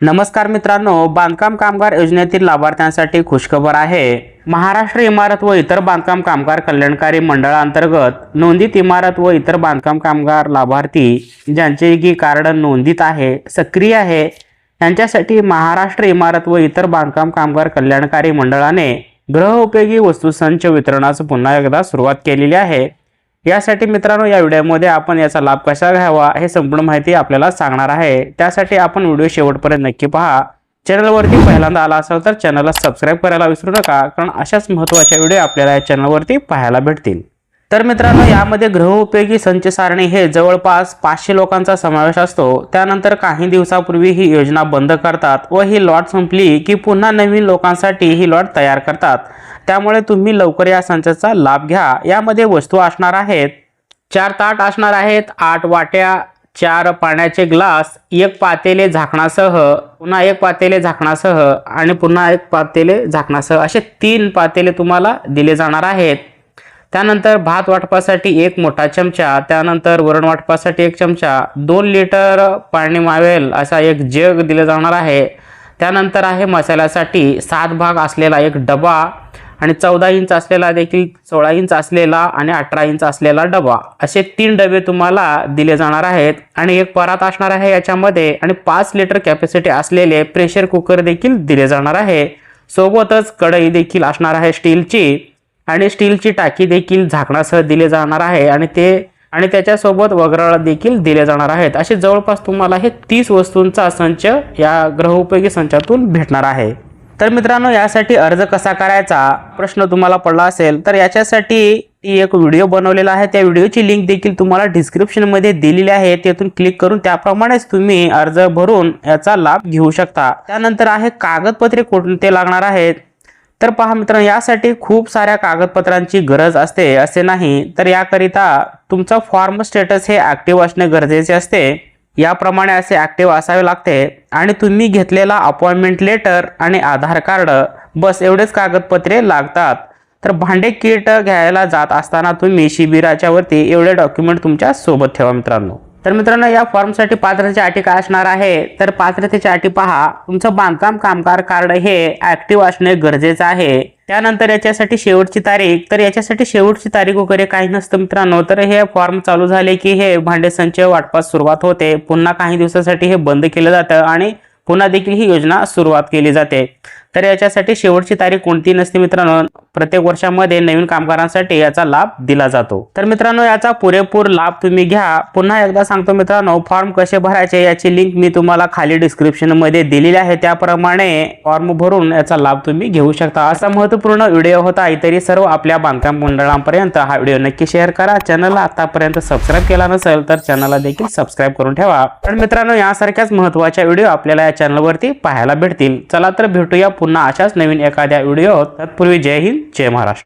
नमस्कार मित्रांनो, बांधकाम कामगार योजनेतील लाभार्थ्यांसाठी खुशखबर आहे। महाराष्ट्र इमारत व इतर बांधकाम कामगार कल्याणकारी मंडळांतर्गत नोंदित इमारत व इतर बांधकाम कामगार लाभार्थी ज्यांचे की कार्ड नोंदित आहे, सक्रिय आहे, यांच्यासाठी महाराष्ट्र इमारत व इतर बांधकाम कामगार कल्याणकारी मंडळाने गृहोपयोगी वस्तू संच वितरणास पुन्हा एकदा सुरुवात केलेली आहे। यासाठी मित्रांनो, या व्हिडिओमध्ये आपण याचा लाभ कसा घ्यावा हे संपूर्ण माहिती आपल्याला सांगणार आहे। त्यासाठी आपण व्हिडिओ शेवटपर्यंत नक्की पहा। चॅनलवरती पहिल्यांदा आला असाल तर चॅनलला सबस्क्राइब करायला विसरू नका, कारण अशाच महत्त्वाच्या व्हिडिओ आपल्याला या चॅनलवरती पाहायला भेटतील। तर मित्रांनो, यामध्ये गृहोपयोगी संच सारणी हे जवळपास 500 लोकांचा समावेश असतो। त्यानंतर काही दिवसापूर्वी ही योजना बंद करतात व ही लॉट संपली की पुन्हा नवीन लोकांसाठी ही लॉट तयार करतात। त्यामुळे तुम्ही लवकर या संचाचा लाभ घ्या। यामध्ये वस्तू असणार आहेत 4 ताट असणार आहेत, 8 वाट्या, 4 पाण्याचे ग्लास, 1 पातेले झाकणासह, पुन्हा 1 पातेले झाकणासह आणि पुन्हा 1 पातेले झाकणासह असे 3 पातेले तुम्हाला दिले जाणार आहेत। त्यानंतर भात वाटपासाठी 1 मोठा चमचा, त्यानंतर वरण वाटपासाठी 1 चमचा, 2 लिटर पाणी मावेल असा 1 जग दिले जाणार आहे। त्यानंतर आहे मसाल्यासाठी 7 भाग असलेला 1 डबा आणि 14 इंच असलेला देखील 16 इंच असलेला आणि 18 इंच असलेला डबा, असे 3 डबे तुम्हाला दिले जाणार आहेत। आणि 1 परात असणार आहे याच्यामध्ये आणि 5 लिटर कॅपॅसिटी असलेले प्रेशर कुकर देखील दिले जाणार आहे। सोबतच कढई देखील असणार आहे स्टीलची आणि स्टीलची टाकी देखील झाकणासह दिले जाणार आहे आणि त्याच्यासोबत वगैरे देखील दिले जाणार आहेत। असे जवळपास तुम्हाला हे 30 वस्तूंचा संच या गृहोपयोगी संचातून भेटणार आहे। तर मित्रांनो, यासाठी अर्ज कसा करायचा प्रश्न तुम्हाला पडला असेल तर याच्यासाठी एक व्हिडिओ बनवलेला आहे। त्या व्हिडिओची लिंक देखील तुम्हाला डिस्क्रिप्शन मध्ये दिलेली आहे। त्यातून क्लिक करून त्याप्रमाणेच तुम्ही अर्ज भरून याचा लाभ घेऊ शकता। त्यानंतर आहे कागदपत्रे कोणते लागणार आहेत। तर पहा मित्रांनो, यासाठी खूप साऱ्या कागदपत्रांची गरज असते असे नाही, तर याकरिता तुमचा फॉर्म स्टेटस हे ऍक्टिव्ह असणे गरजेचे असते। याप्रमाणे असे ऍक्टिव्ह असावे लागते आणि तुम्ही घेतलेला अपॉइंटमेंट लेटर आणि आधार कार्ड, बस एवढेच कागदपत्रे लागतात। तर भांडे किट घ्यायला जात असताना तुम्ही शिबिराच्या वरती एवढे डॉक्युमेंट तुमच्या सोबत ठेवा मित्रांनो। तर मित्रांनो, या फॉर्मसाठी पात्रतेची अटी काय असणार आहे, तर पात्रतेची अटी पहा, तुमचं बांधकाम कामगार कार्ड हे ऍक्टिव्ह असणे गरजेचं आहे। त्यानंतर याच्यासाठी शेवटची तारीख, तर याच्यासाठी शेवटची तारीख वगैरे काही नसतं मित्रांनो। तर हे फॉर्म चालू झाले की हे भांडे संच वाटपास सुरुवात होते, पुन्हा काही दिवसासाठी हे बंद केलं जातं आणि पुन्हा देखील ही योजना सुरुवात केली जाते। तर याच्यासाठी शेवटची तारीख कोणती नसते मित्रांनो। प्रत्येक वर्षामध्ये नवीन कामगारांसाठी याचा लाभ दिला जातो। तर मित्रांनो, याचा पुरेपूर लाभ तुम्ही घ्या। पुन्हा एकदा सांगतो मित्रांनो, फॉर्म कसे भरायचे याची लिंक मी तुम्हाला खाली डिस्क्रिप्शन मध्ये दिलेली आहे। त्याप्रमाणे फॉर्म भरून याचा लाभ तुम्ही घेऊ शकता। असा महत्त्वपूर्ण व्हिडिओ होता। इतरही सर्व आपल्या बांधकाम मंडळांपर्यंत हा व्हिडिओ नक्की शेअर करा। चॅनलला आतापर्यंत सबस्क्राइब केला नसेल तर चॅनलला देखील सबस्क्राइब करून ठेवा। पण मित्रांनो, यासारख्याच महत्त्वाच्या व्हिडिओ आपल्याला या चॅनलवरती पाहायला भेटतील। चला तर भेटूया पुन्हा अशाच नवीन एखाद्या व्हिडिओत। तत्पूर्वी जय हिंद, जय महाराष्ट्र।